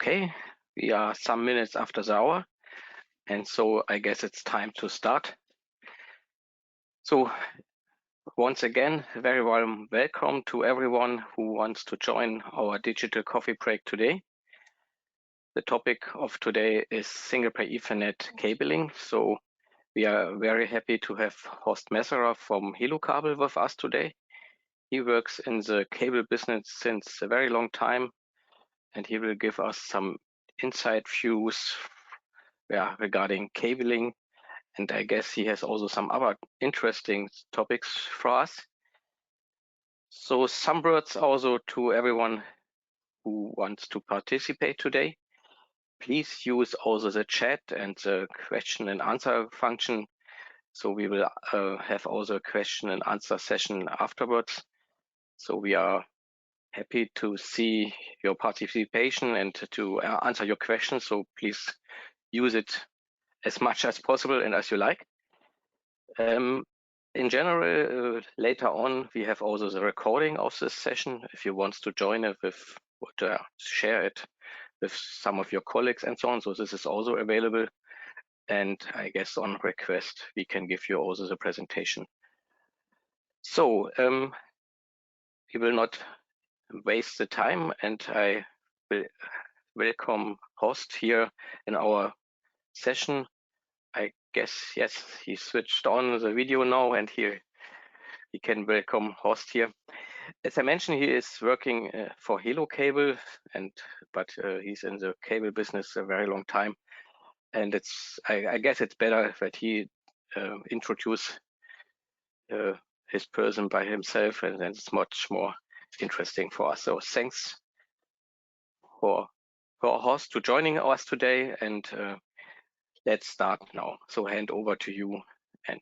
Okay, we are some minutes after the hour, and so I guess it's time to start. So once again, a very warm welcome to everyone who wants to join our digital coffee break today. The topic of today is single pair Ethernet cabling. So we are very happy to have Horst Messerer from SPECABLE with us today. He works in the cable business since a very long time, and he will give us some inside views regarding cabling, and I guess he has also some other interesting topics for us. So some words also to everyone who wants to participate today. Please use also the chat and the question and answer function. So we will have also a question and answer session afterwards. So we are happy to see your participation and to answer your questions. So please use it as much as possible and as you like. In general, later on, we have also the recording of this session. If you want to join it with, share it with some of your colleagues and so on. So this is also available. And I guess on request, we can give you also the presentation. So we will not waste the time, and I will welcome Horst here in our session. I guess, yes, he switched on the video now, and here we can welcome Horst here. As I mentioned, he is working for SPECABLE, but he's in the cable business a very long time. And I guess it's better that he introduce his person by himself, and then it's much more interesting for us. So thanks for Horst to joining us today, and let's start now. So hand over to you, and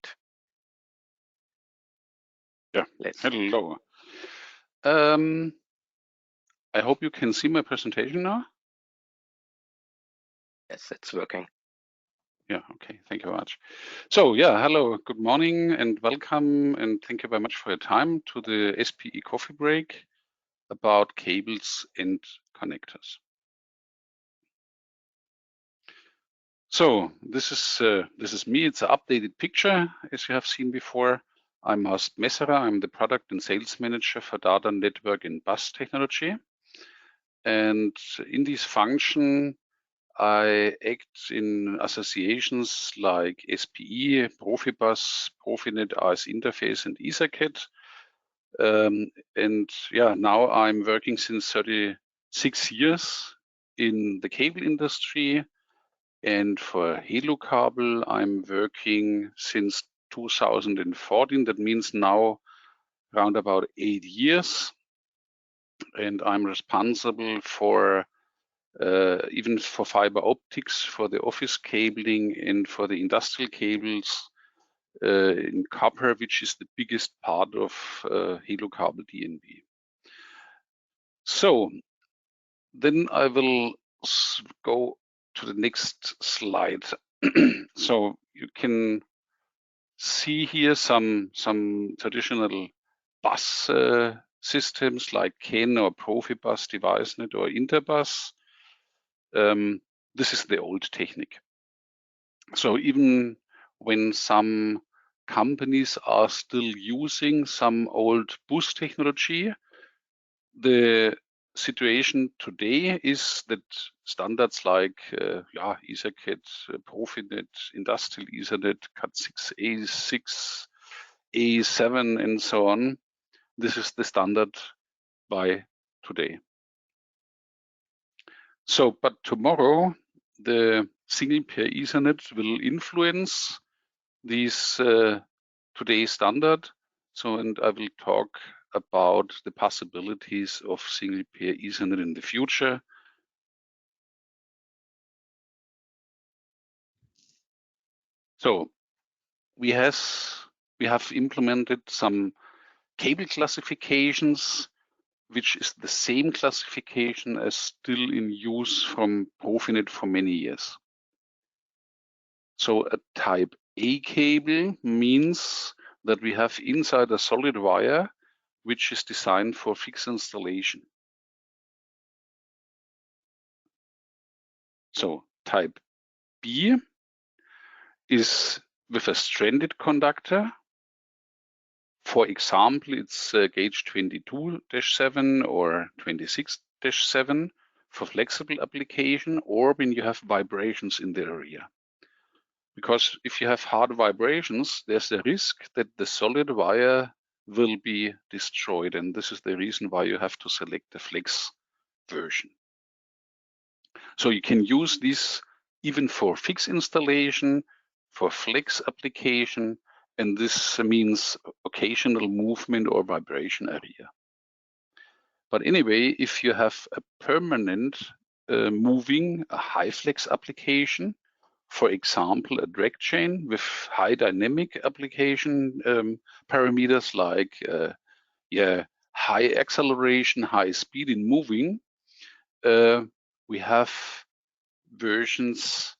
hello. I hope you can see my presentation now. Yes, it's working. Yeah, okay, thank you very much. So yeah, hello, good morning and welcome, and thank you very much for your time to the SPE coffee break about cables and connectors. So this is me. It's an updated picture, as you have seen before. I'm Horst Messerer. I'm the product and sales manager for data network and bus technology. And in this function, I act in associations like SPE, Profibus, Profinet, AS Interface, and EtherCAT. And yeah, now I'm working since 36 years in the cable industry. And for SPECABLE, I'm working since 2014. That means now around about 8 years. And I'm responsible for even for fiber optics, for the office cabling, and for the industrial cables in copper, which is the biggest part of SPECABLE DNB. So then I will go to the next slide. So you can see here some traditional bus systems like CAN or Profibus, DeviceNet or Interbus. This is the old technique. So even when some companies are still using some old bus technology, the situation today is that standards like EtherCAT, Profinet, Industrial Ethernet, Cat6, A6, A7, and so on, this is the standard by today. So, but tomorrow, the single pair Ethernet will influence these today's standard. So, and I will talk about the possibilities of single pair Ethernet in the future. So we have implemented some cable classifications, which is the same classification as still in use from Profinet for many years. So a type A cable means that we have inside a solid wire, which is designed for fixed installation. So type B is with a stranded conductor. For example, it's gauge 22-7 or 26-7 for flexible application, or when you have vibrations in the area. Because if you have hard vibrations, there's a risk that the solid wire will be destroyed, and this is the reason why you have to select the flex version. So you can use this even for fixed installation, for flex application, and this means occasional movement or vibration area. But anyway, if you have a permanent moving, a high flex application, for example, a drag chain with high dynamic application parameters like high acceleration, high speed in moving, we have versions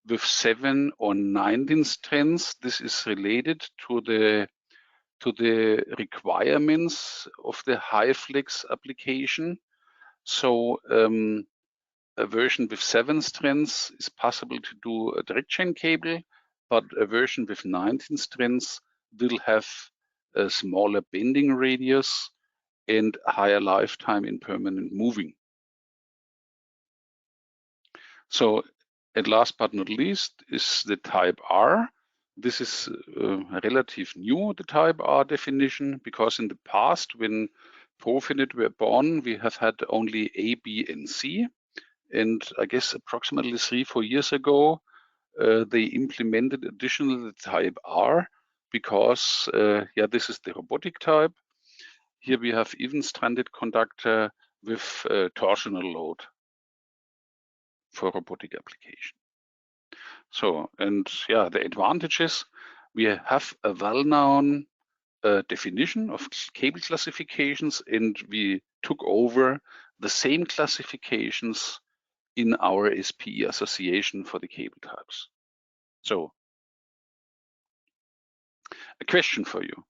with 7 or 19 strands. This is related to the requirements of the high flex application. So a version with 7 strands is possible to do a direct chain cable, but a version with 19 strands will have a smaller bending radius and higher lifetime in permanent moving. So, and last but not least is the type R. This is relative new, the type R definition, because in the past when Profinet were born, we have had only A, B, and C. And I guess approximately 3-4 years ago, they implemented additional type R because, this is the robotic type. Here we have even stranded conductor with torsional load for robotic application. So, and the advantages, we have a well-known definition of cable classifications, and we took over the same classifications in our SPE association for the cable types. So, a question for you.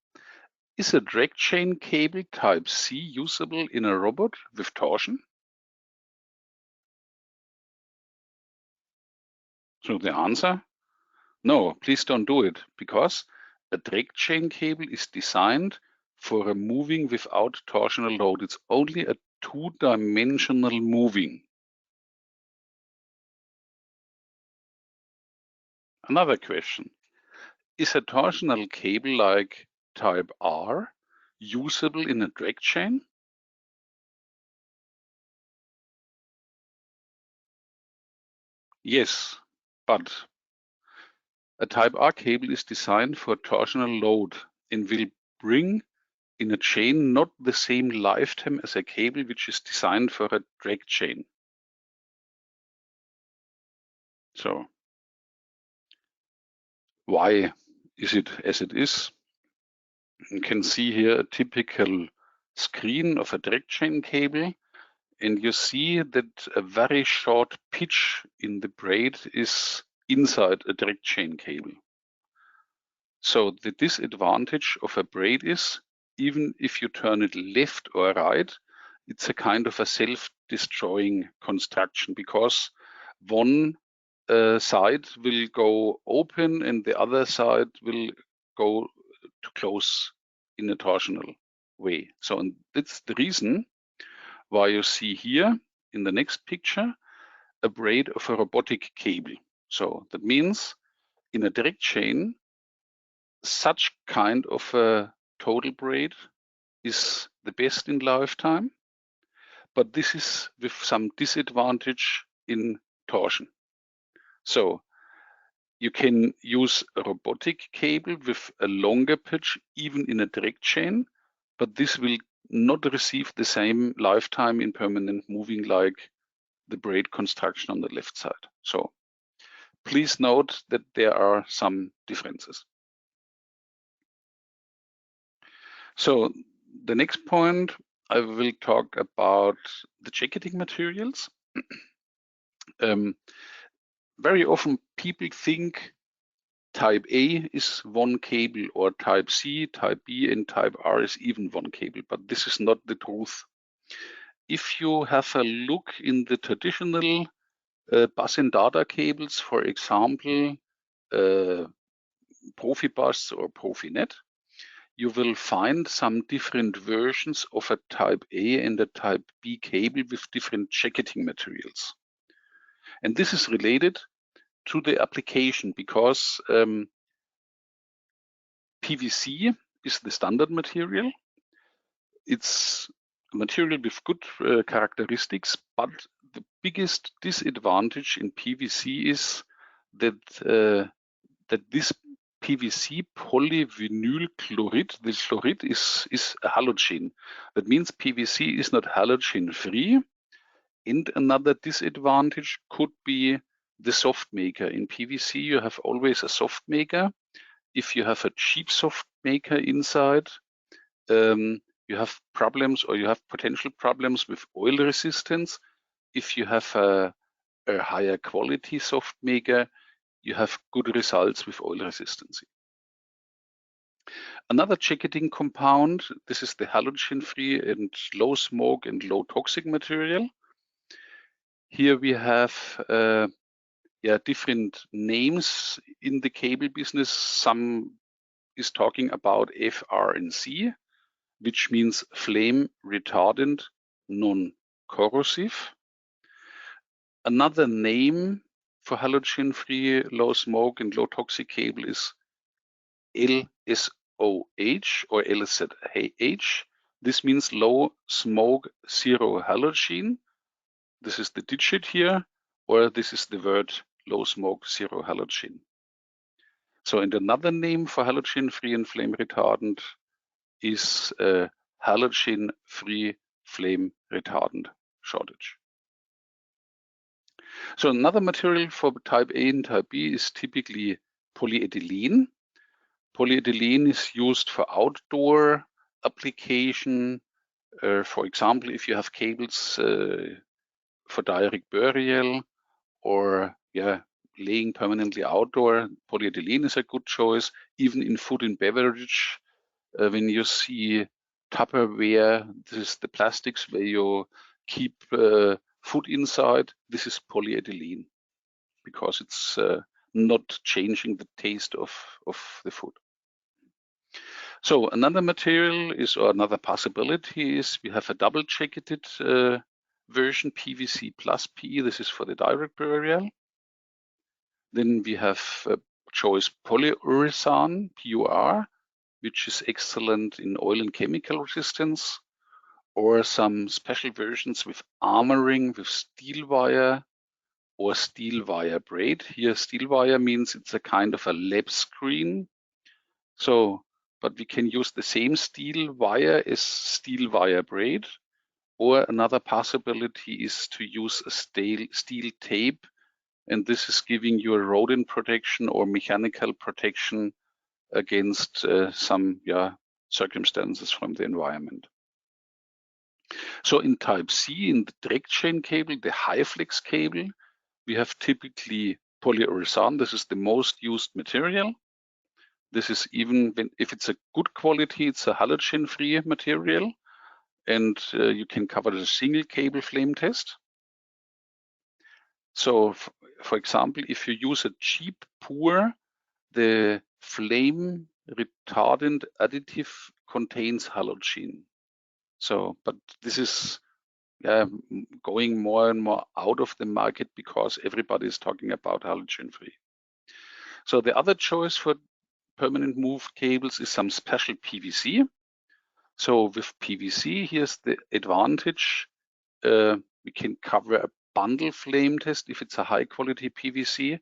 Is a drag chain cable type C usable in a robot with torsion? So the answer, no, please don't do it, because a drag chain cable is designed for a moving without torsional load. It's only a two-dimensional moving. Another question, is a torsional cable like type R usable in a drag chain? Yes, but a type R cable is designed for torsional load and will bring in a chain not the same lifetime as a cable which is designed for a drag chain. So why is it as it is? You can see here a typical screen of a drag chain cable, and you see that a very short pitch in the braid is inside a drag chain cable. So the disadvantage of a braid is, even if you turn it left or right, it's a kind of a self-destroying construction, because one side will go open and the other side will go to close in a torsional way. So, and that's the reason why you see here in the next picture a braid of a robotic cable. So that means in a direct chain, such kind of a total braid is the best in lifetime, but this is with some disadvantage in torsion. So you can use a robotic cable with a longer pitch, even in a direct chain, but this will not receive the same lifetime in permanent moving like the braid construction on the left side. So please note that there are some differences. So the next point, I will talk about the jacketing materials. Very often people think type A is one cable, or type C, type B, and type R is even one cable, but this is not the truth. If you have a look in the traditional Bus and data cables, for example, Profibus or Profinet, you will find some different versions of a type A and a type B cable with different jacketing materials. And this is related to the application because PVC is the standard material. It's a material with good characteristics, but the biggest disadvantage in PVC is that this PVC polyvinyl chloride, the chloride is a halogen. That means PVC is not halogen free. And another disadvantage could be the soft maker. In PVC, you have always a soft maker. If you have a cheap soft maker inside, you have problems, or you have potential problems with oil resistance. If you have a higher quality soft maker, you have good results with oil resistance. Another jacketing compound, this is the halogen-free and low smoke and low toxic material. Here we have different names in the cable business. Some is talking about FRNC, which means flame retardant non-corrosive. Another name for halogen-free, low smoke and low toxic cable is LSOH or LZH. This means low smoke, zero halogen. This is the digit here, or this is the word low smoke, zero halogen. So, and another name for halogen-free and flame retardant is halogen-free flame retardant shortage. So another material for type A and type B is typically polyethylene. Polyethylene is used for outdoor application. For example, if you have cables for direct burial or laying permanently outdoor, polyethylene is a good choice. Even in food and beverage, when you see Tupperware, this is the plastics where you keep food inside. This is polyethylene because it's not changing the taste of the food. So another material is, or another possibility is, we have a double jacketed version, PVC plus PE. This is for the direct burial. Then we have choice polyurethane, PUR, which is excellent in oil and chemical resistance, or some special versions with armoring with steel wire or steel wire braid. Here, steel wire means it's a kind of a lap screen. So, but we can use the same steel wire as steel wire braid, or another possibility is to use a steel tape, and this is giving you a rodent protection or mechanical protection against some circumstances from the environment. So in type C, in the direct chain cable, the high flex cable, we have typically polyurethane. This is the most used material. This is, even if it's a good quality, it's a halogen-free material, and you can cover the single cable flame test. So, for example, if you use a cheap PUR, the flame retardant additive contains halogen. So, but this is going more and more out of the market because everybody is talking about halogen-free. So the other choice for permanent move cables is some special PVC. So with PVC, here's the advantage. We can cover a bundle flame test if it's a high quality PVC,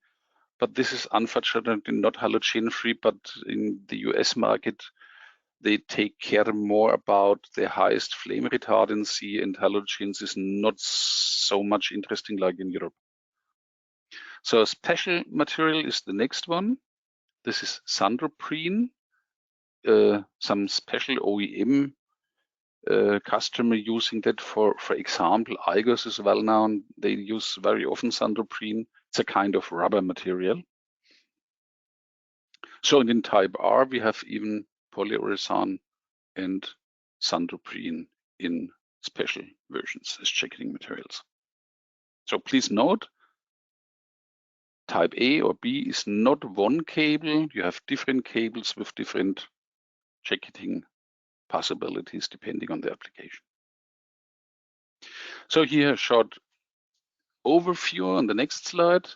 but this is unfortunately not halogen-free, but in the US market, they take care more about the highest flame retardancy, and halogens is not so much interesting like in Europe. So a special material is the next one. This is sandroprene. Some special OEM customer using that for example, Igos is well known. They use very often sandroprene. It's a kind of rubber material. So in type R, we have even polyurethane and sandroprene in special versions as jacketing materials. So please note, type A or B is not one cable. You have different cables with different jacketing possibilities depending on the application. So here a short overview on the next slide.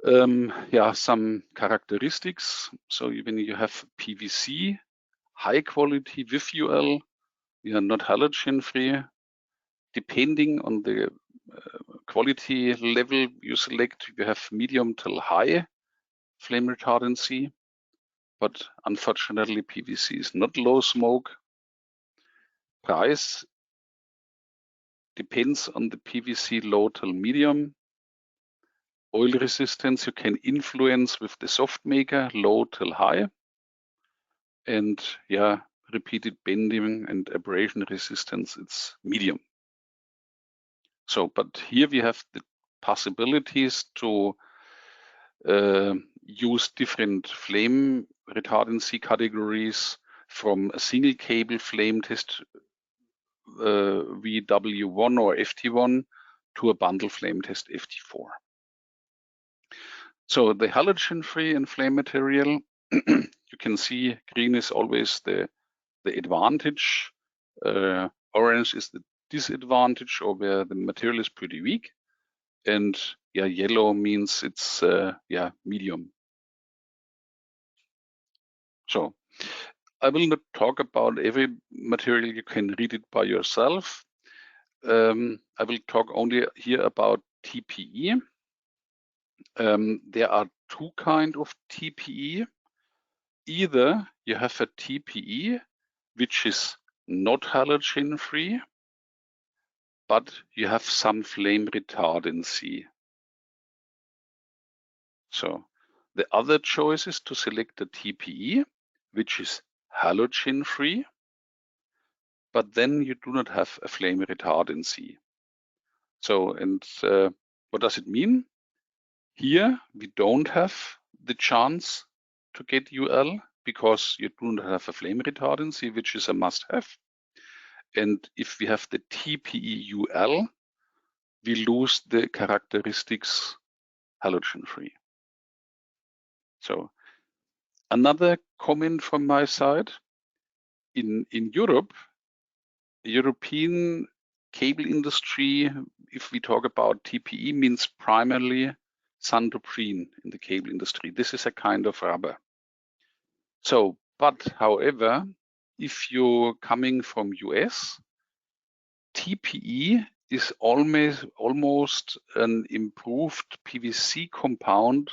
Some characteristics. So when you have PVC, high quality with UL, you are not halogen free. Depending on the quality level you select, you have medium till high flame retardancy, but unfortunately PVC is not low smoke. Price depends on the PVC, low till medium. Oil resistance you can influence with the soft maker, low till high. And repeated bending and abrasion resistance, it's medium. So, but here we have the possibilities to use different flame retardancy categories from a single cable flame test VW1 or FT1 to a bundle flame test FT4. So the halogen-free and flame material, you can see green is always the advantage, orange is the disadvantage, or where the material is pretty weak, and yellow means it's medium. So I will not talk about every material, you can read it by yourself. I will talk only here about TPE. There are two kinds of TPE. Either you have a TPE which is not halogen free, but you have some flame retardancy. So the other choice is to select a TPE which is halogen free, but then you do not have a flame retardancy. So, and what does it mean? Here we don't have the chance to get UL because you do not have a flame retardancy, which is a must-have. And if we have the TPE UL, we lose the characteristics halogen-free. So another comment from my side, in Europe, the European cable industry, if we talk about TPE, means primarily santoprene in the cable industry. This is a kind of rubber. So, but however, if you're coming from US, TPE is almost an improved PVC compound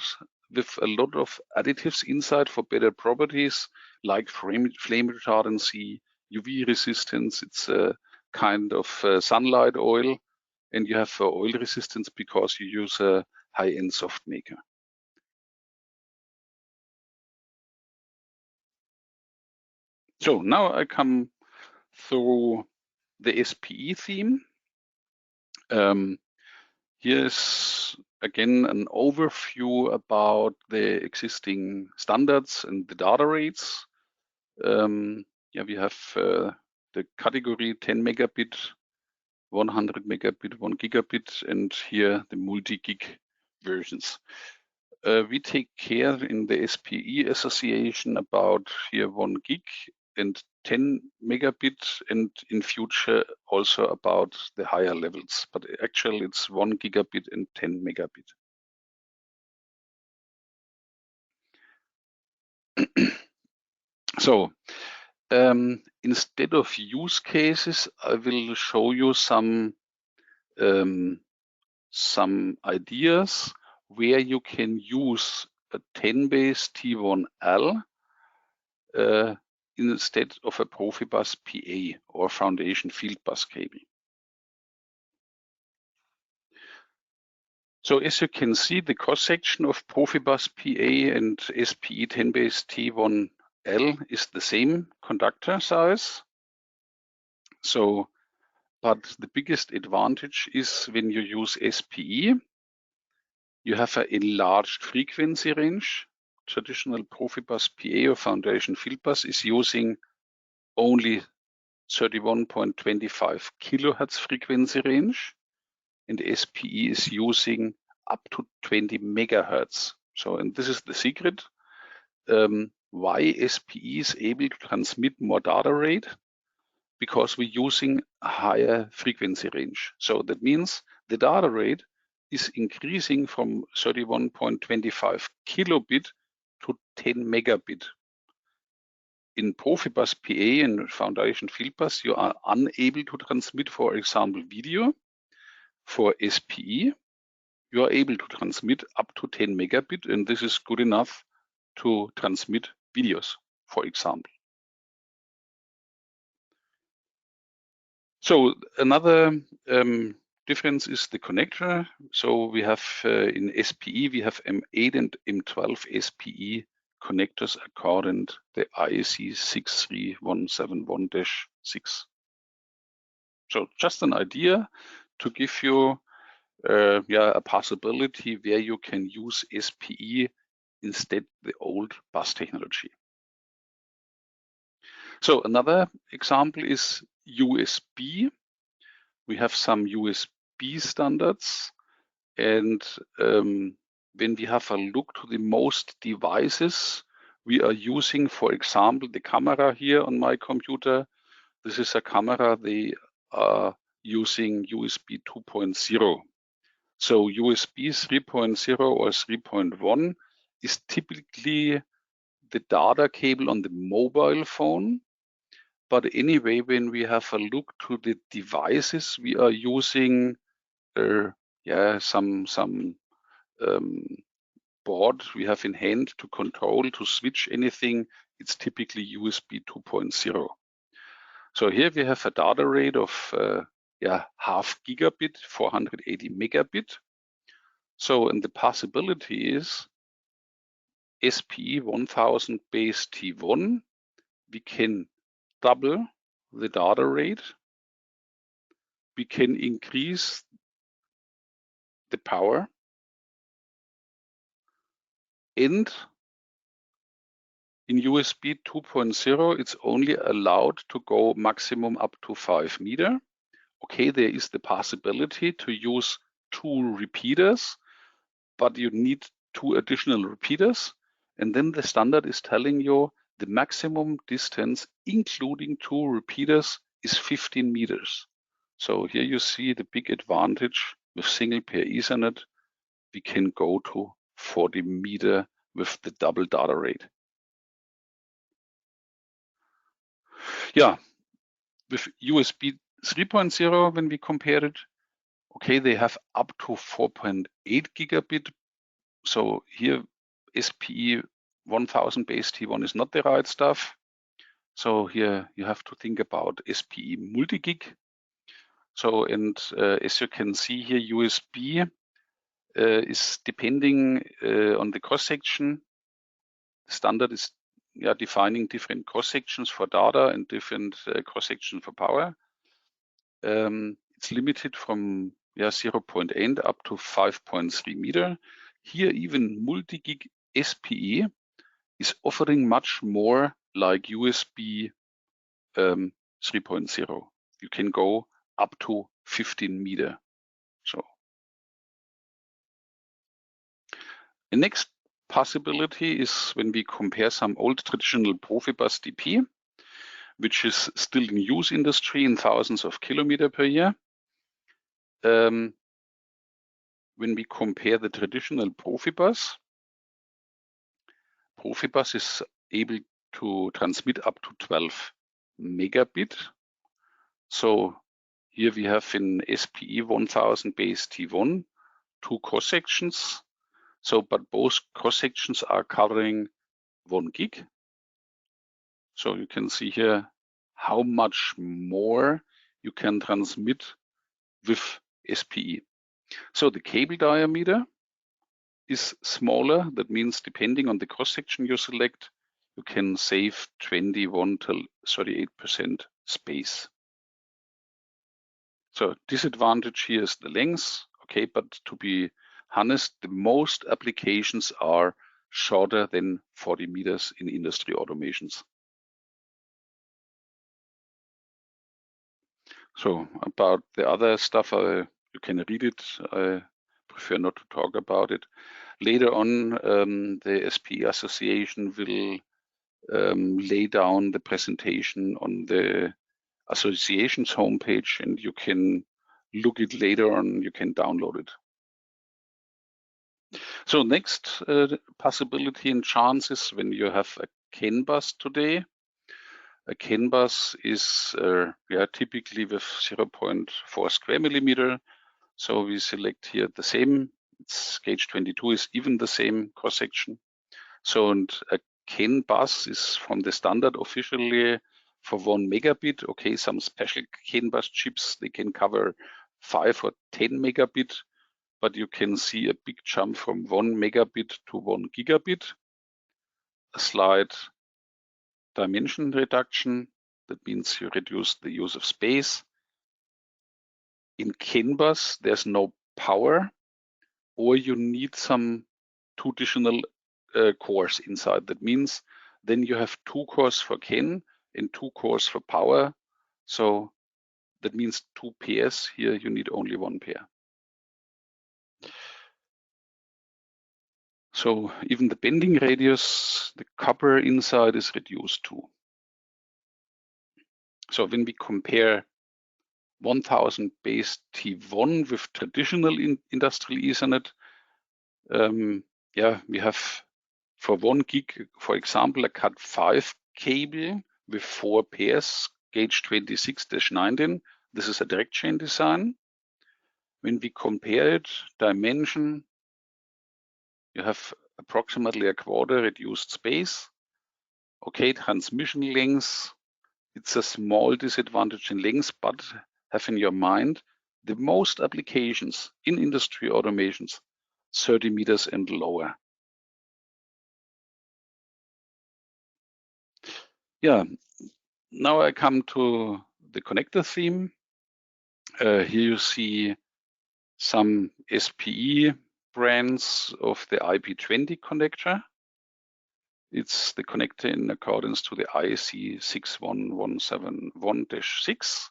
with a lot of additives inside for better properties like flame retardancy, UV resistance. It's a kind of sunlight oil, and you have oil resistance because you use a high-end soft maker. So now I come through the SPE theme. Here's again an overview about the existing standards and the data rates. We have the category 10 megabit, 100 megabit, 1 gigabit, and here the multi-gig versions. We take care in the SPE Association about here 1 gig and 10 megabit, and in future also about the higher levels, but actually it's 1 gigabit and 10 megabit. So instead of use cases, I will show you some ideas where you can use a 10-base T1L instead of a Profibus PA or foundation field bus cable. So as you can see, the cross-section of Profibus PA and SPE 10-base T1L is the same conductor size. So, but the biggest advantage is when you use SPE, you have an enlarged frequency range. Traditional Profibus PA or foundation field bus is using only 31.25 kilohertz frequency range, and SPE is using up to 20 megahertz. So, and this is the secret why SPE is able to transmit more data rate, because we're using a higher frequency range. So that means the data rate is increasing from 31.25 kilobit to 10 megabit. In Profibus PA and Foundation Fieldbus, you are unable to transmit, for example, video. For SPE, you are able to transmit up to 10 megabit, and this is good enough to transmit videos, for example. So another difference is the connector. So we have in SPE, we have M8 and M12 SPE connectors according to the IEC 63171-6. So just an idea to give you a possibility where you can use SPE instead the old bus technology. So another example is USB. We have some USB standards, and when we have a look to the most devices we are using, for example, the camera here on my computer, this is a camera they are using USB 2.0. So USB 3.0 or 3.1 is typically the data cable on the mobile phone. But anyway, when we have a look to the devices we are using, some board we have in hand to control, to switch anything, it's typically USB 2.0. So here we have a data rate of half gigabit, 480 megabit. So, and the possibility is SPE 1000 base T1, we can double the data rate. We can increase the power, and in USB 2.0, it's only allowed to go maximum up to 5 meters. Okay, there is the possibility to use 2 repeaters, but you need 2 additional repeaters. And then the standard is telling you the maximum distance, including 2 repeaters, is 15 meters. So here you see the big advantage with single pair Ethernet. We can go to 40 meters with the double data rate. Yeah, with USB 3.0, when we compare it, okay, they have up to 4.8 gigabit. So here SPE 1000 base T1 is not the right stuff. So here you have to think about SPE multi-gig. So, and as you can see here, USB is depending on the cross-section. The standard is defining different cross-sections for data and different cross-sections for power. It's limited from 0.8 up to 5.3 meter. Here even multi-gig SPE is offering much more like USB 3.0. You can go up to 15 meter. So the next possibility is when we compare some old traditional Profibus DP, which is still in use industry in thousands of kilometers per year. When we compare the traditional Profibus is able to transmit up to 12 megabit. So here we have in SPE 1000 base T1 2 cross sections. So, but both cross sections are covering 1 gig. So you can see here how much more you can transmit with SPE. So the cable diameter is smaller. That means depending on the cross section you select, you can save 21 till 38% space. So disadvantage here is the length. Okay, but to be honest, the most applications are shorter than 40 meters in industry automations. So about the other stuff, you can read it. I prefer not to talk about it. Later on, the SPE Association will lay down the presentation on the association's homepage, and you can look it later on, you can download it. So next possibility and chance is when you have a CAN bus today. A CAN bus is typically with 0.4 square millimeter. So we select here the same, it's gauge 22 is even the same cross section. So, and a CAN bus is from the standard officially for 1 megabit. Okay, some special CAN bus chips, they can cover 5 or 10 megabit, but you can see a big jump from 1 megabit to 1 gigabit. A slight dimension reduction, that means you reduce the use of space. In CAN bus, there's no power, or you need some 2 additional cores inside. That means then you have 2 cores for CAN and 2 cores for power. So that means 2 pairs. Here you need only 1 pair. So even the bending radius, the copper inside is reduced too. So when we compare 1000 base T1 with traditional industrial Ethernet, we have for 1 gig, for example, a Cat5 cable with 4 pairs, gauge 26-19. This is a direct chain design. When we compare it, dimension, you have approximately a quarter reduced space. Okay, transmission length, it's a small disadvantage in length, but have in your mind, the most applications in industry automations, 30 meters and lower. Yeah, now I come to the connector theme. Here you see some SPE brands of the IP20 connector. It's the connector in accordance to the IEC61171-6.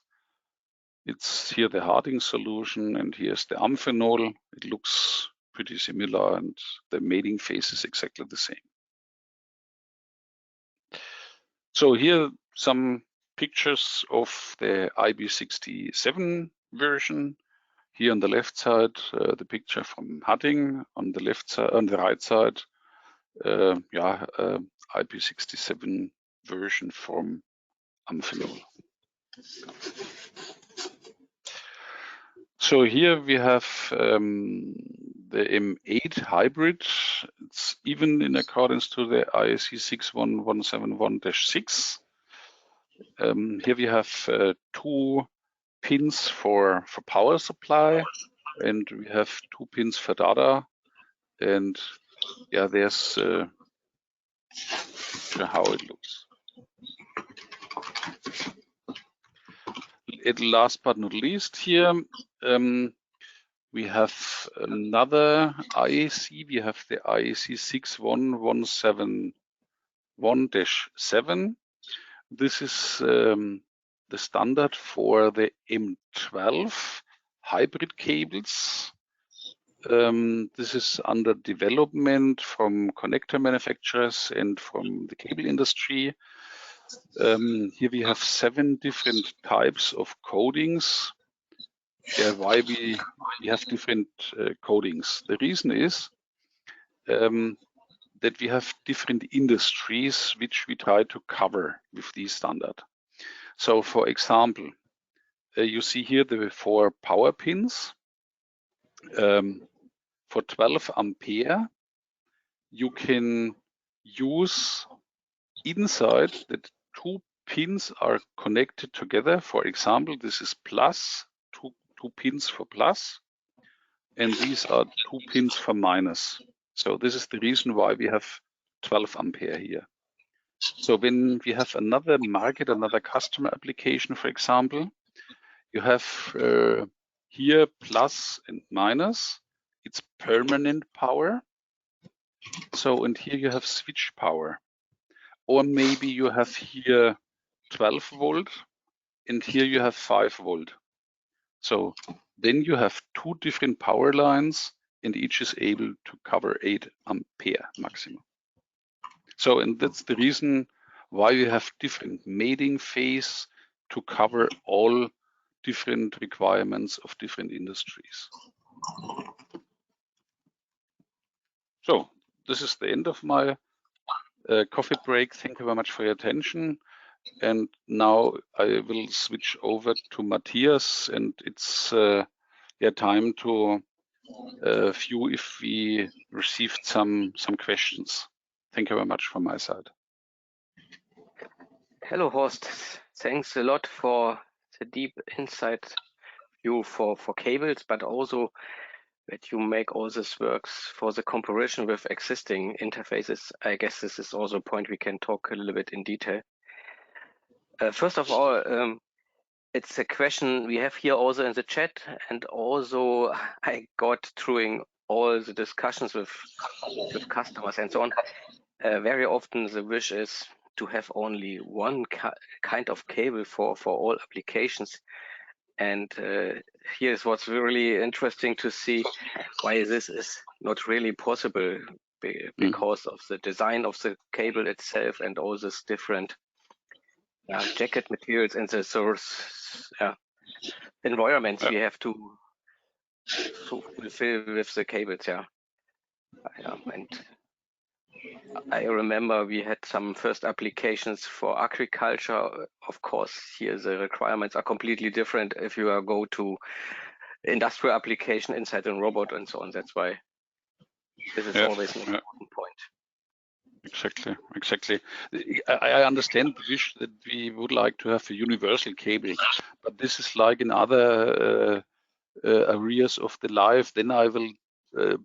It's here the Harding solution, and here's the Amphenol. It looks pretty similar, and the mating phase is exactly the same. So here some pictures of the IP67 version. Here on the left side, the picture from Harding. On the left side, on the right side, IP67 version from Amphenol. So here we have the M8 hybrid. It's even in accordance to the IEC 61171-6. Here we have 2 pins for power supply, and we have 2 pins for data. And yeah, there's how it looks. Last but not least, here we have another IEC. We have the IEC 61171-7. This is the standard for the M12 hybrid cables. This is under development from connector manufacturers and from the cable industry. Here we have 7 different types of codings. Why we have different codings. The reason is that we have different industries which we try to cover with this standard. So for example, you see here the 4 power pins. For 12 ampere, you can use inside that 2 pins are connected together. For example, this is plus, 2 pins for plus, and these are 2 pins for minus. So this is the reason why we have 12 ampere here. So when we have another market, another customer application, for example, you have here plus and minus, it's permanent power. So, and here you have switch power. Or maybe you have here 12 volt and here you have 5 volt. So then you have 2 different power lines and each is able to cover 8 ampere maximum. So, and that's the reason why we have different mating phase to cover all different requirements of different industries. So this is the end of my coffee break. Thank you very much for your attention. And now I will switch over to Matthias, and it's time to view if we received some questions. Thank you very much from my side. Hello, Horst. Thanks a lot for the deep insight view for cables, but also that you make all this works for the comparison with existing interfaces. I guess this is also a point we can talk a little bit in detail. First of all, it's a question we have here also in the chat, and also I got through all the discussions with customers and so on. Very often the wish is to have only one kind of cable for all applications. And here's what's really interesting to see why this is not really possible because of the design of the cable itself and all these different jacket materials and the source environments we have to fulfill with the cables. And I remember we had some first applications for agriculture. Of course, here the requirements are completely different if you go to industrial application inside a robot and so on. That's why this is always an important point. Exactly. I understand the wish that we would like to have a universal cable, but this is like in other areas of the life. Then I will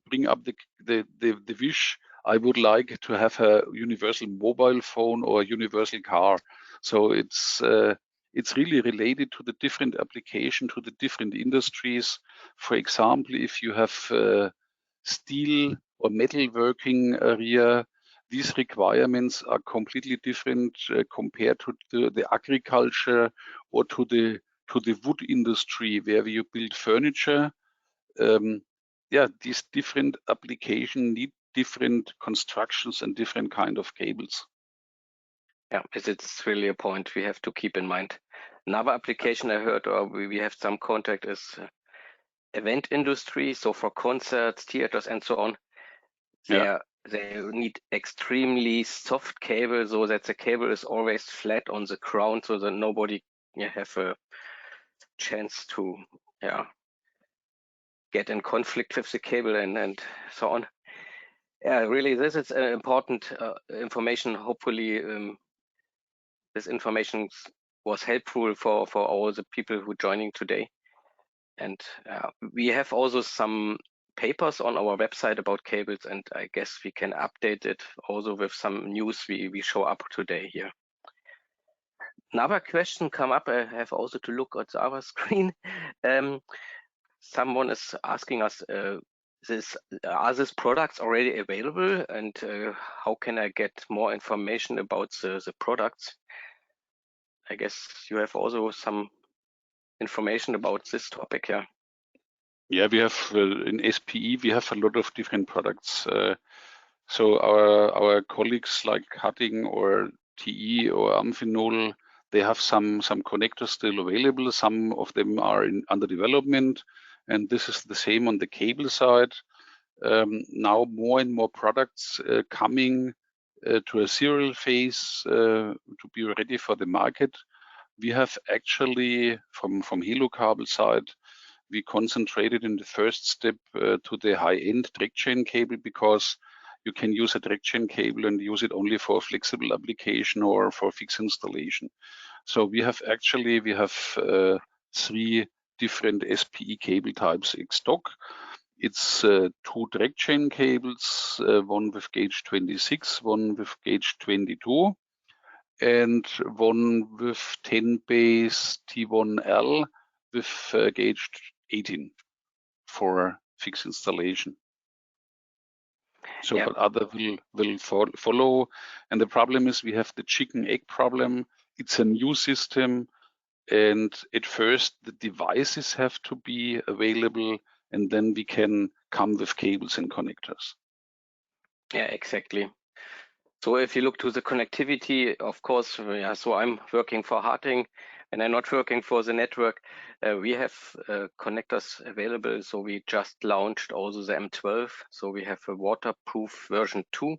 bring up the wish. I would like to have a universal mobile phone or a universal car. So it's really related to the different application, to the different industries. For example, if you have steel or metalworking area, these requirements are completely different compared to the agriculture or to the wood industry where you build furniture. These different applications need different constructions and different kind of cables. Yeah, it's really a point we have to keep in mind. Another application I heard, or we have some contact, is event industry. So for concerts, theaters, and so on, they need extremely soft cable so that the cable is always flat on the ground, so that nobody have a chance to get in conflict with the cable and so on. Really, this is important information. Hopefully, this information was helpful for all the people who are joining today. And we have also some papers on our website about cables, and I guess we can update it also with some news we show up today here. Another question come up. I have also to look at the other screen. Someone is asking us, are these products already available, and how can I get more information about the products? I guess you have also some information about this topic, Yeah, we have in SPE, we have a lot of different products. So our colleagues like Cutting or TE or Amphenol, they have some connectors still available. Some of them are under development, and this is the same on the cable side. Now more and more products coming to a serial phase to be ready for the market. We have actually from HeloCable side, we concentrated in the first step to the high-end direct chain cable, because you can use a direct chain cable and use it only for flexible application or for fixed installation. So we have 3 different SPE cable types in stock. It's 2 direct chain cables, one with gauge 26, one with gauge 22, and one with 10 base T1L with gauge 18 for fixed installation. So, but other will follow. And the problem is we have the chicken egg problem. It's a new system, and at first the devices have to be available, and then we can come with cables and connectors. Yeah, exactly. So if you look to the connectivity, of course, yeah, so I'm working for Harting and I'm not working for the network. We have connectors available. So we just launched also the M12. So we have a waterproof version 2,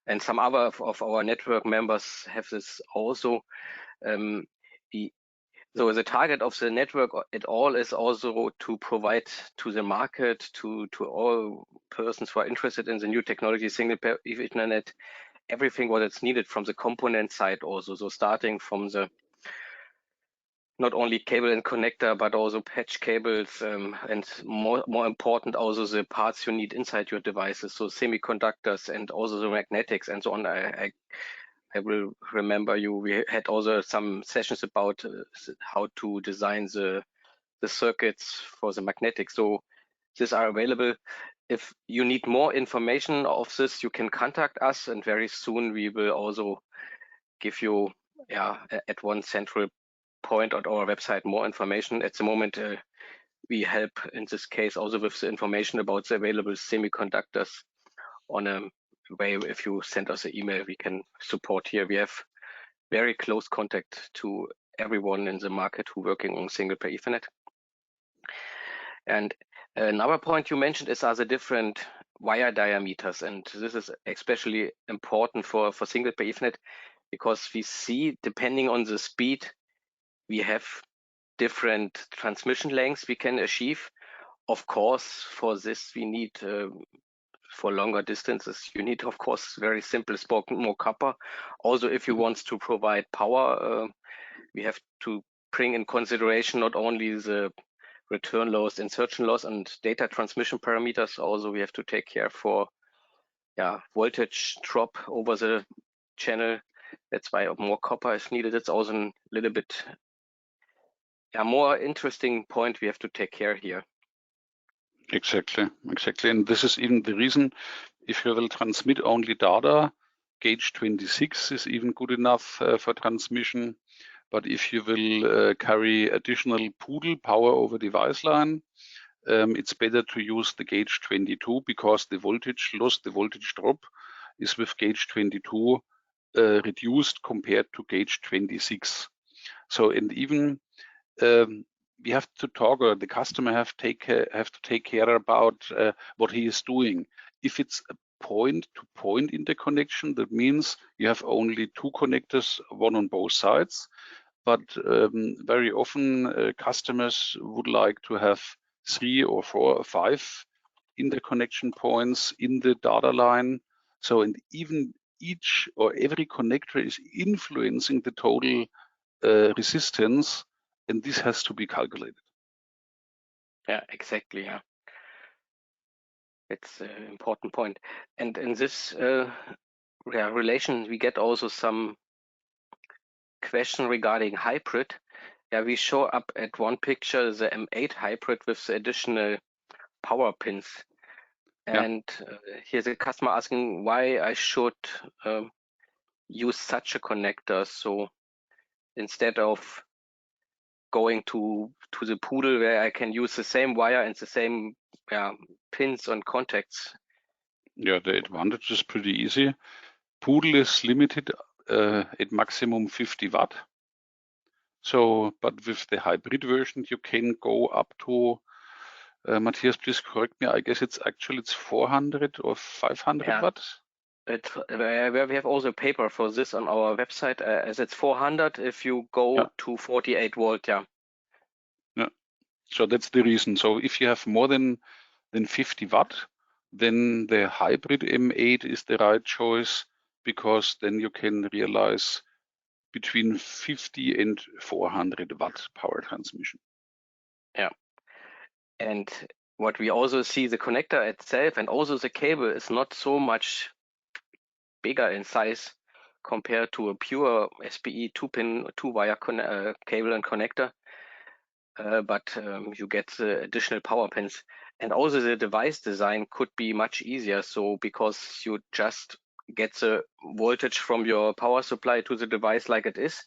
and some other of our network members have this also. So the target of the network at all is also to provide to the market, to all persons who are interested in the new technology, single pair Ethernet, everything what is needed from the component side also. So starting from the not only cable and connector, but also patch cables, and more important, also the parts you need inside your devices. So semiconductors and also the magnetics and so on. I will remember we had also some sessions about how to design the circuits for the magnetics. So these are available. If you need more information of this, you can contact us, and very soon we will also give you at one central point on our website more information. At the moment, we help in this case also with the information about the available semiconductors on a way. If you send us an email, we can support here. We have very close contact to everyone in the market who working on single pair Ethernet. And another point you mentioned is the different wire diameters, and this is especially important for single pair Ethernet, because we see, depending on the speed, we have different transmission lengths we can achieve. Of course, for this we need for longer distances, you need, of course, very simple spoken, more copper. Also, if you want to provide power, we have to bring in consideration not only the return loss, insertion loss, and data transmission parameters. Also, we have to take care for voltage drop over the channel. That's why more copper is needed. It's also a little bit more interesting point we have to take care here. Exactly. And this is even the reason, if you will transmit only data, gauge 26 is even good enough for transmission. But if you will carry additional poodle power over device line, it's better to use the gauge 22, because the voltage loss, the voltage drop, is with gauge 22 reduced compared to gauge 26. So, and even we have to talk, or the customer have to take care about what he is doing. If it's a point-to-point interconnection, that means you have only two connectors, one on both sides. But very often customers would like to have 3 or 4 or 5 interconnection points in the data line. So, and even each or every connector is influencing the total resistance, and this has to be calculated. Yeah, exactly. Yeah, it's an important point. And in this relation, we get also some question regarding hybrid. Yeah, we show up at one picture the M8 hybrid with the additional power pins. And here's a customer asking why I should use such a connector. So instead of going to the poodle, where I can use the same wire and the same pins and contacts. Yeah, the advantage is pretty easy. Poodle is limited at maximum 50 watt. So, but with the hybrid version, you can go up to, Matthias, please correct me, I guess it's 400 or 500 watt? Where we have also a paper for this on our website, as it's 400 if you go to 48 volt, Yeah, so that's the reason. So if you have more than 50 watt, then the hybrid M8 is the right choice, because then you can realize between 50 and 400 watt power transmission. Yeah, and what we also see, the connector itself and also the cable is not so much bigger in size compared to a pure SPE 2-pin, 2-wire cable and connector, but you get the additional power pins. And also the device design could be much easier, so because you just get the voltage from your power supply to the device like it is,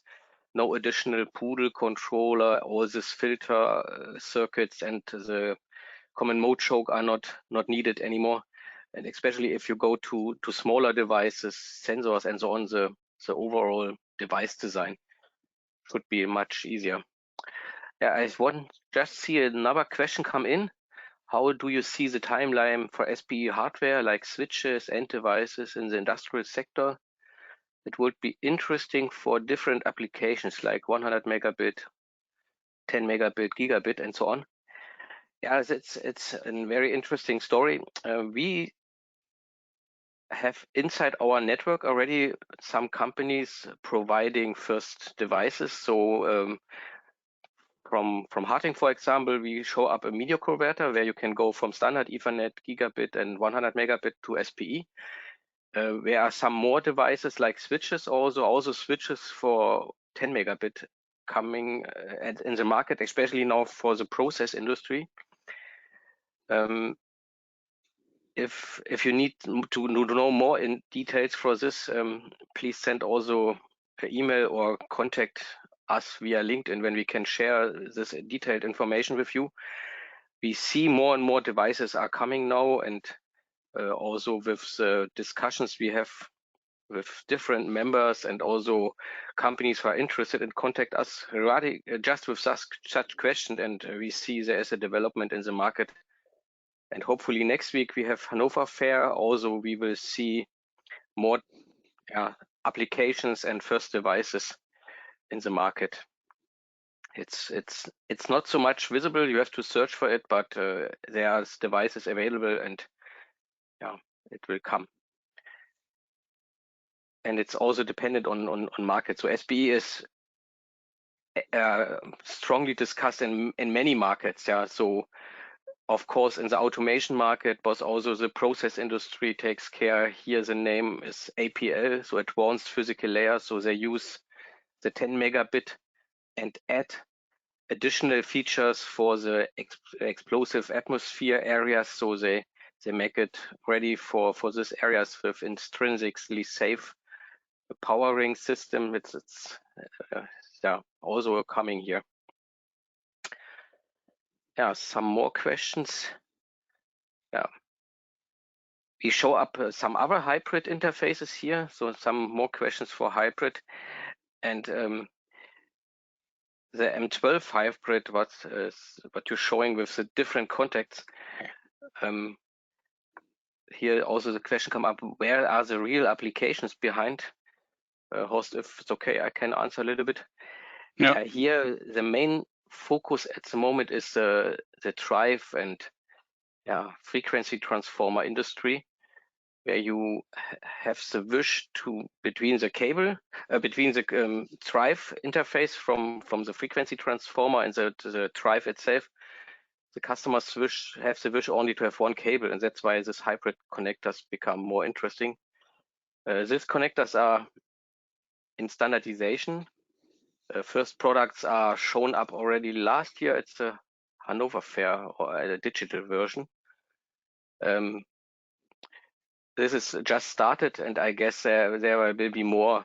no additional poodle controller, all this filter circuits and the common mode choke are not needed anymore. And especially if you go to smaller devices, sensors, and so on, the overall device design should be much easier. Yeah, I just see another question come in. How do you see the timeline for SPE hardware like switches and devices in the industrial sector? It would be interesting for different applications like 100 megabit, 10 megabit, gigabit, and so on. Yeah, it's a very interesting story. We have inside our network already some companies providing first devices. So from Harting, for example, we show up a media converter where you can go from standard Ethernet, gigabit, and 100 megabit to SPE. There are some more devices like switches, also switches for 10 megabit coming in the market, especially now for the process industry. If you need to know more in details for this, please send also an email or contact us via LinkedIn when we can share this detailed information with you. We see more and more devices are coming now, and also with the discussions we have with different members and also companies who are interested in contact us just with such questions, and we see there is a development in the market. And hopefully next week we have Hannover Fair. Also, we will see more applications and first devices in the market. It's not so much visible. You have to search for it, but there are devices available, and yeah, it will come. And it's also dependent on market. So SPE is strongly discussed in many markets. Yeah, so. Of course, in the automation market, but also the process industry takes care. Here the name is APL, so advanced physical layer. So they use the 10 megabit and add additional features for the explosive atmosphere areas. So they make it ready for these areas with intrinsically safe powering system. It's also coming here. Yeah, some more questions. Yeah. We show up some other hybrid interfaces here, so some more questions for hybrid. And the M12 hybrid, what you're showing with the different contacts. Here also the question come up, where are the real applications behind? Horst, if it's okay, I can answer a little bit. Yeah. Here, the main focus at the moment is the drive and frequency transformer industry, where you have the wish to between the cable, between the drive interface from the frequency transformer and the drive itself. The customers have the wish only to have one cable, and that's why this hybrid connectors become more interesting. These connectors are in standardization. First products are shown up already last year. It's a Hannover Fair or a digital version. This is just started, and I guess there will be more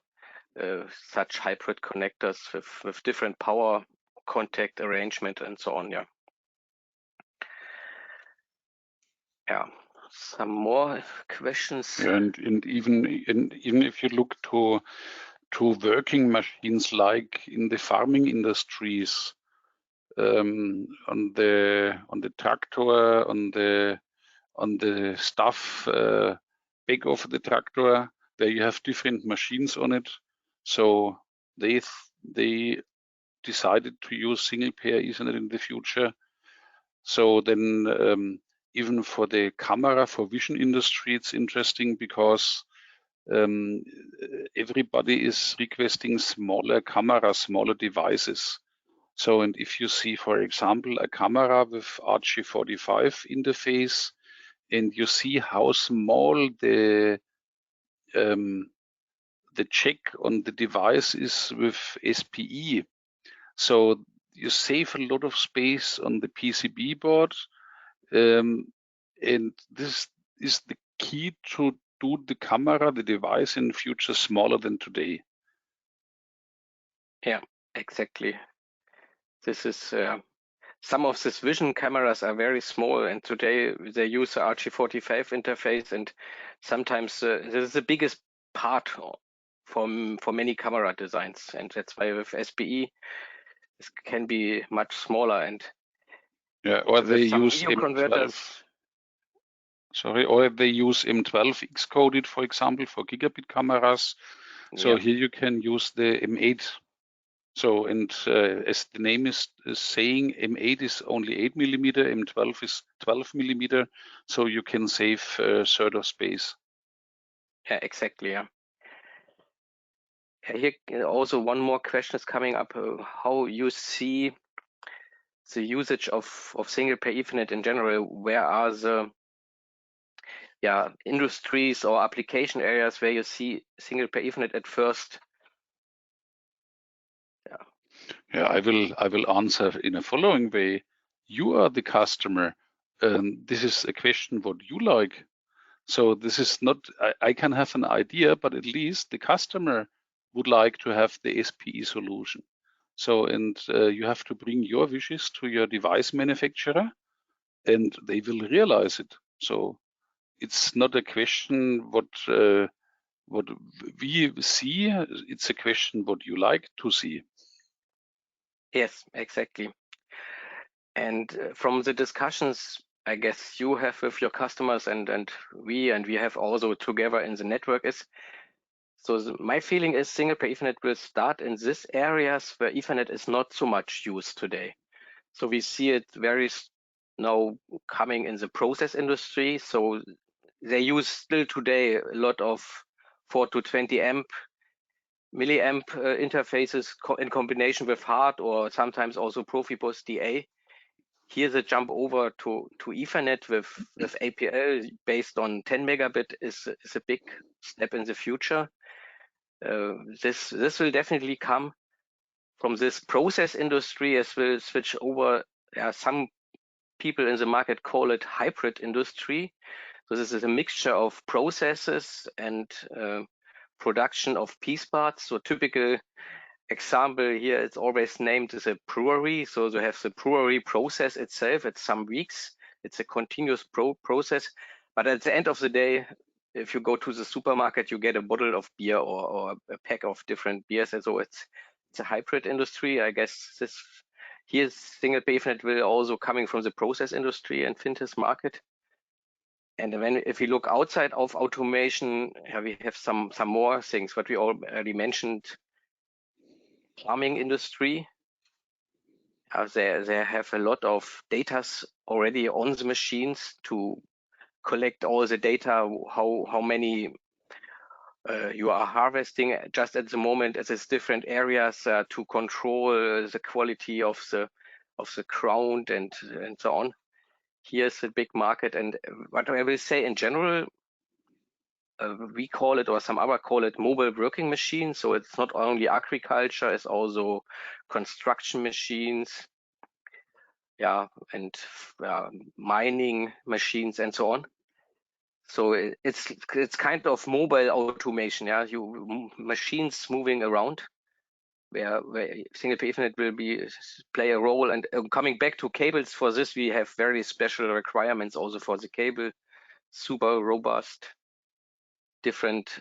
such hybrid connectors with different power contact arrangement and so on. Yeah, some more questions. Yeah, and even if you look to working machines like in the farming industries, on the tractor, on the stuff back of the tractor, where you have different machines on it. So they decided to use single pair Ethernet in the future. So then even for the camera, for vision industry, it's interesting because everybody is requesting smaller cameras, smaller devices. So, and if you see, for example, a camera with RG45 interface, and you see how small the check on the device is with SPE. So you save a lot of space on the PCB board, and this is the key to do the camera, the device in future smaller than today. Yeah, exactly. This is some of these vision cameras are very small, and today they use the RG45 interface, and sometimes this is the biggest part for many camera designs, and that's why with SPE this can be much smaller. And yeah, or they use video converters. Sorry, or they use M12 X-coded, for example, for gigabit cameras. So Yeah. here you can use the M8. So, and as the name is saying, M8 is only 8 millimeter, M12 is 12 millimeter. So you can save a third of space. Yeah, exactly. Yeah. Here also one more question is coming up: how you see the usage of single pair Ethernet in general? Where are the industries or application areas where you see single pair Ethernet at first? Yeah, I will answer in a following way. You are the customer. This is a question what you like. So this is not, I can have an idea, but at least the customer would like to have the SPE solution. So, and you have to bring your wishes to your device manufacturer and they will realize it. So it's not a question what we see, it's a question what you like to see. Yes, exactly. And from the discussions I guess you have with your customers and we have also together in the network is, so my feeling is single pair Ethernet will start in these areas where Ethernet is not so much used today. So we see it very now coming in the process industry. So they use still today a lot of 4 to 20 milliamp interfaces in combination with hard or sometimes also Profibus DA. Here the jump over to Ethernet with APL based on 10 megabit is a big step in the future. This will definitely come from this process industry as will switch over. Some people in the market call it hybrid industry. So this is a mixture of processes and production of piece parts. So typical example here, it's always named as a brewery. So you have the brewery process itself. It's some weeks. It's a continuous process. But at the end of the day, if you go to the supermarket, you get a bottle of beer or a pack of different beers. And so it's a hybrid industry. I guess this here's single pair Ethernet will also coming from the process industry and fintech market. And then if we look outside of automation, we have some more things. What we already mentioned, plumbing industry. They have a lot of data already on the machines to collect all the data, how many you are harvesting just at the moment as it's different areas to control the quality of the ground and so on. Here's a big market, and what I will say in general, we call it, or some other call it, mobile working machines. So it's not only agriculture, it's also construction machines, and mining machines and so on. So it's kind of mobile automation, machines moving around, where single pair Ethernet will play a role. And coming back to cables, for this we have very special requirements also for the cable, super robust, different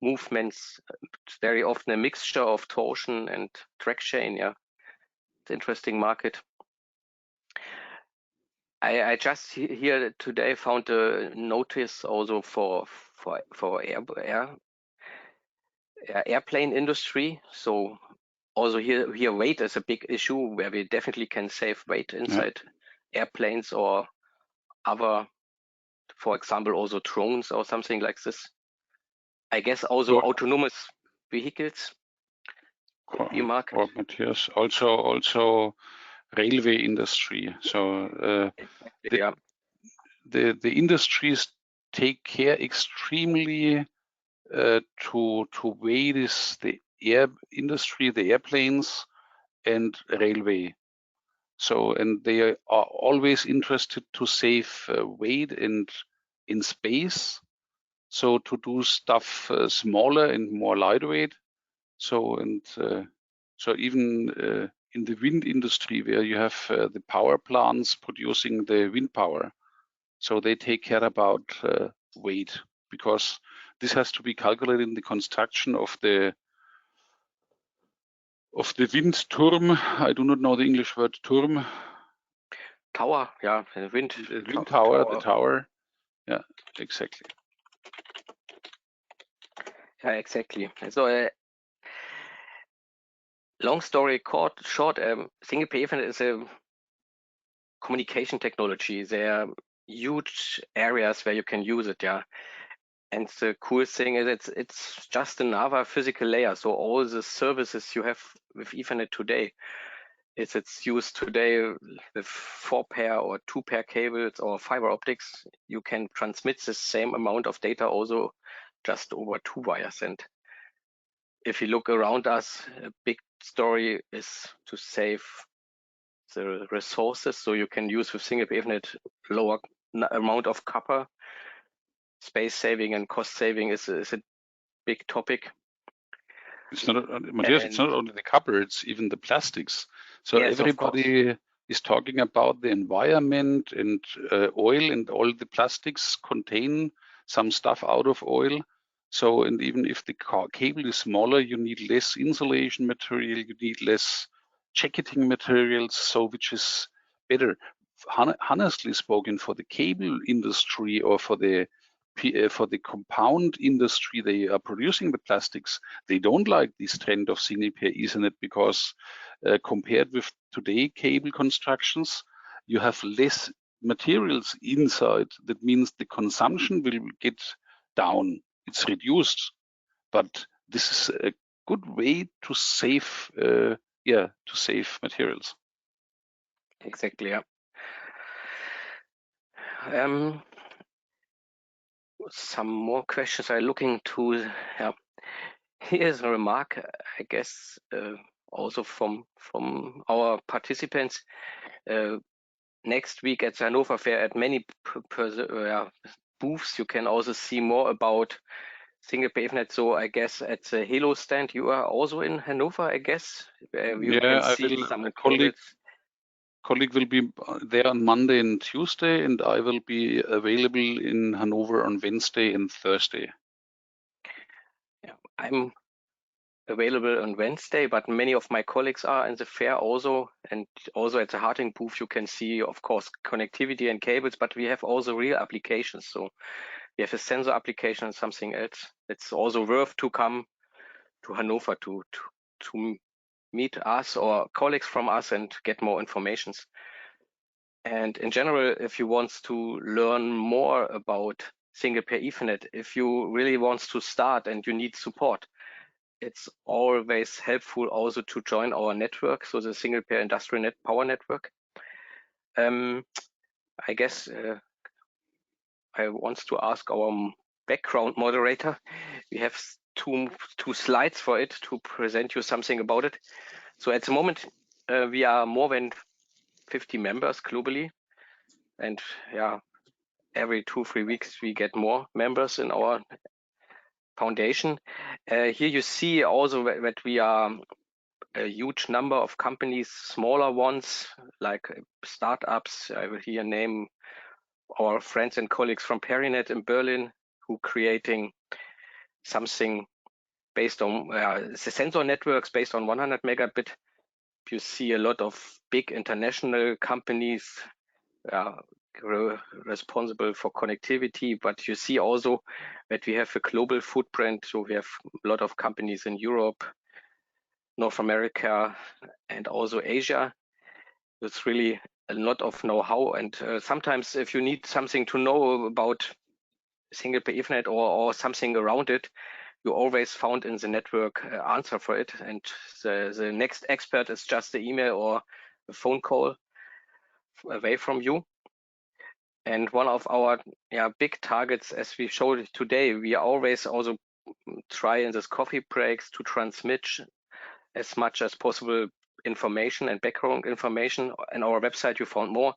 movements. It's very often a mixture of torsion and track chain. It's an interesting market. I just here today found a notice also for airplane industry. So also here weight is a big issue where we definitely can save weight inside airplanes or other, for example, also drones or something like this. I guess also autonomous vehicles could be a market. Or Matthias, also railway industry. So the industries take care extremely to weigh the air industry, the airplanes and railway. So, and they are always interested to save weight and in space. So to do stuff smaller and more lightweight. So, and so even in the wind industry, where you have the power plants producing the wind power. So they take care about weight, because this has to be calculated in the construction of the wind Turm. I do not know the English word Turm. Tower, yeah, the wind tower. The tower. Yeah, exactly. Yeah, exactly. So long story short, single PA Ethernet is a communication technology. There are huge areas where you can use it, yeah. And the cool thing is it's just another physical layer. So all the services you have with Ethernet today, it's used today with 4-pair or 2-pair cables or fiber optics. You can transmit the same amount of data also just over 2 wires. And if you look around us, a big story is to save the resources. So you can use with single Ethernet lower amount of copper. Space saving and cost saving is a big topic. It's not, Matthias, it's not only the copper, it's even the plastics. So yes, everybody is talking about the environment, and oil, and all the plastics contain some stuff out of oil. So, and even if the cable is smaller, you need less insulation material, you need less jacketing materials, so which is better. Honestly spoken, for the cable industry or for the compound industry, they are producing the plastics. They don't like this trend of single pair Ethernet, because compared with today cable constructions, you have less materials inside. That means the consumption will get down. It's reduced, but this is a good way to save, to save materials. Exactly. Yeah. Some more questions are looking to. Yeah. Here's a remark, I guess, also from our participants. Next week at the Hannover Fair, at many booths, you can also see more about single PAVnet. So I guess at the Halo stand, you are also in Hannover, I guess. You can see some colleague will be there on Monday and Tuesday, and I will be available in Hanover on Wednesday and Thursday. Yeah, I'm available on Wednesday, but many of my colleagues are in the fair also, and also at the Harting booth you can see, of course, connectivity and cables, but we have also real applications. So we have a sensor application and something else. It's also worth to come to Hanover to meet us or colleagues from us and get more information. And in general, if you want to learn more about single pair Ethernet, if you really want to start and you need support, it's always helpful also to join our network, so the single pair industrial net power network. I guess I want to ask our background moderator. We have two slides for it to present you something about it. So at the moment, we are more than 50 members globally, and yeah, every 2-3 weeks we get more members in our foundation. Here you see also that we are a huge number of companies, smaller ones like startups. I will here name our friends and colleagues from Perinet in Berlin, who creating something based on the sensor networks based on 100 megabit. You see a lot of big international companies responsible for connectivity, but you see also that we have a global footprint. So we have a lot of companies in Europe, North America, and also Asia. It's really a lot of know-how, and sometimes if you need something to know about single pair Ethernet or something around it, you always found in the network answer for it, and the next expert is just the email or a phone call away from you. And one of our big targets, as we showed today, we always also try in this coffee breaks to transmit as much as possible information and background information. On our website you found more,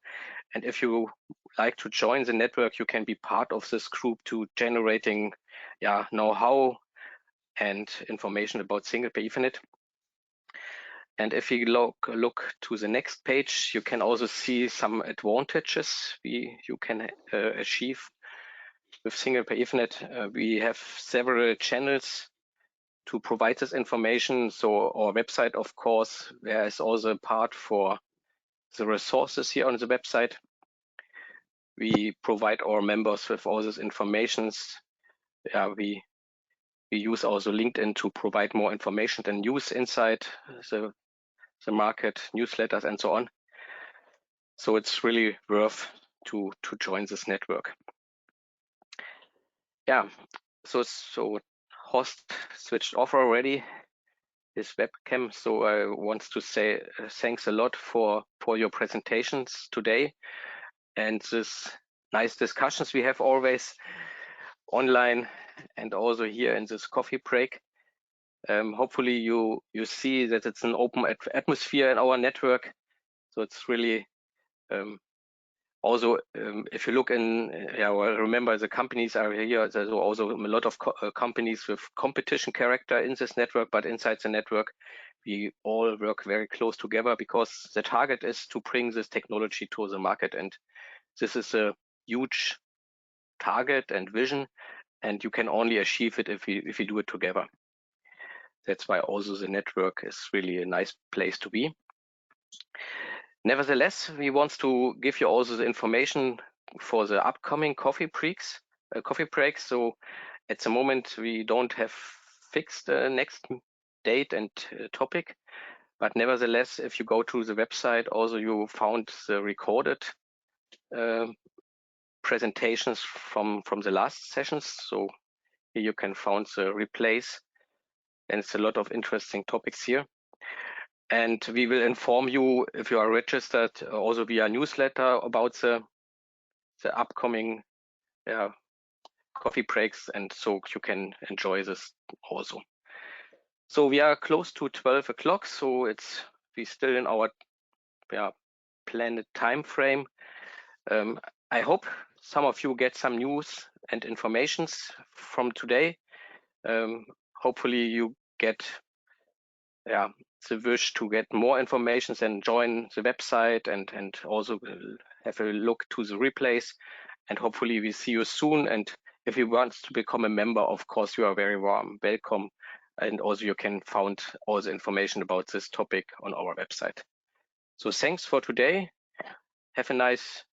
and if you like to join the network, you can be part of this group to generating know-how and information about single pair Ethernet. And if you look to the next page, you can also see some advantages you can achieve with single pair Ethernet. We have several channels to provide this information. So our website, of course, there is also a part for the resources here on the website. We provide our members with all this informations. We use also LinkedIn to provide more information and news inside the market, newsletters, and so on. So it's really worth to join this network. Yeah, so Horst switched off already his webcam. So I want to say thanks a lot for your presentations today and this nice discussions we have always online and also here in this coffee break. Hopefully you see that it's an open atmosphere in our network. So it's really also if you look in, well, remember the companies are here. There's also a lot of companies with competition character in this network, but inside the network, we all work very close together because the target is to bring this technology to the market. And this is a huge target and vision, and you can only achieve it if you do it together. That's why also the network is really a nice place to be. Nevertheless, we want to give you also the information for the upcoming coffee breaks. So at the moment, we don't have fixed next date and topic. But nevertheless, if you go to the website, also you found the recorded presentations from the last sessions. So here you can find the replays, and it's a lot of interesting topics here. And we will inform you if you are registered also via newsletter about the upcoming coffee breaks, and so you can enjoy this also. So we are close to 12 o'clock, so we still in our planned time frame. I hope some of you get some news and informations from today. Hopefully you get the wish to get more information and join the website and also have a look to the replays, and hopefully we see you soon. And if you want to become a member, of course you are very warm welcome, and also you can find all the information about this topic on our website. So thanks for today. Have a nice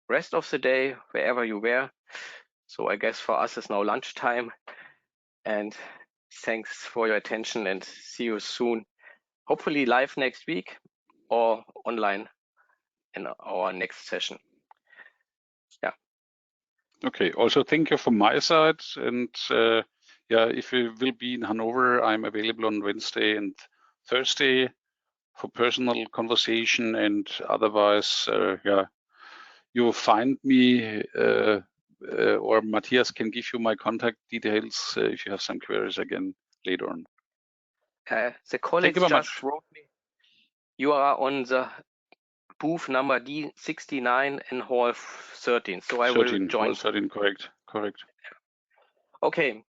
rest of the day wherever you were. So I guess for us it's now lunchtime, and thanks for your attention, and see you soon. Hopefully live next week or online in our next session. Yeah. Okay. Also, thank you from my side. And if you will be in Hanover, I'm available on Wednesday and Thursday for personal conversation. And otherwise, you will find me or Matthias can give you my contact details if you have some queries again later on. The colleagues just wrote me. You are on the booth number D69 in hall 13. So I will join. Hall 13, correct. Okay.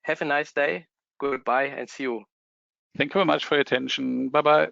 Have a nice day. Goodbye and see you. Thank you very much for your attention. Bye-bye.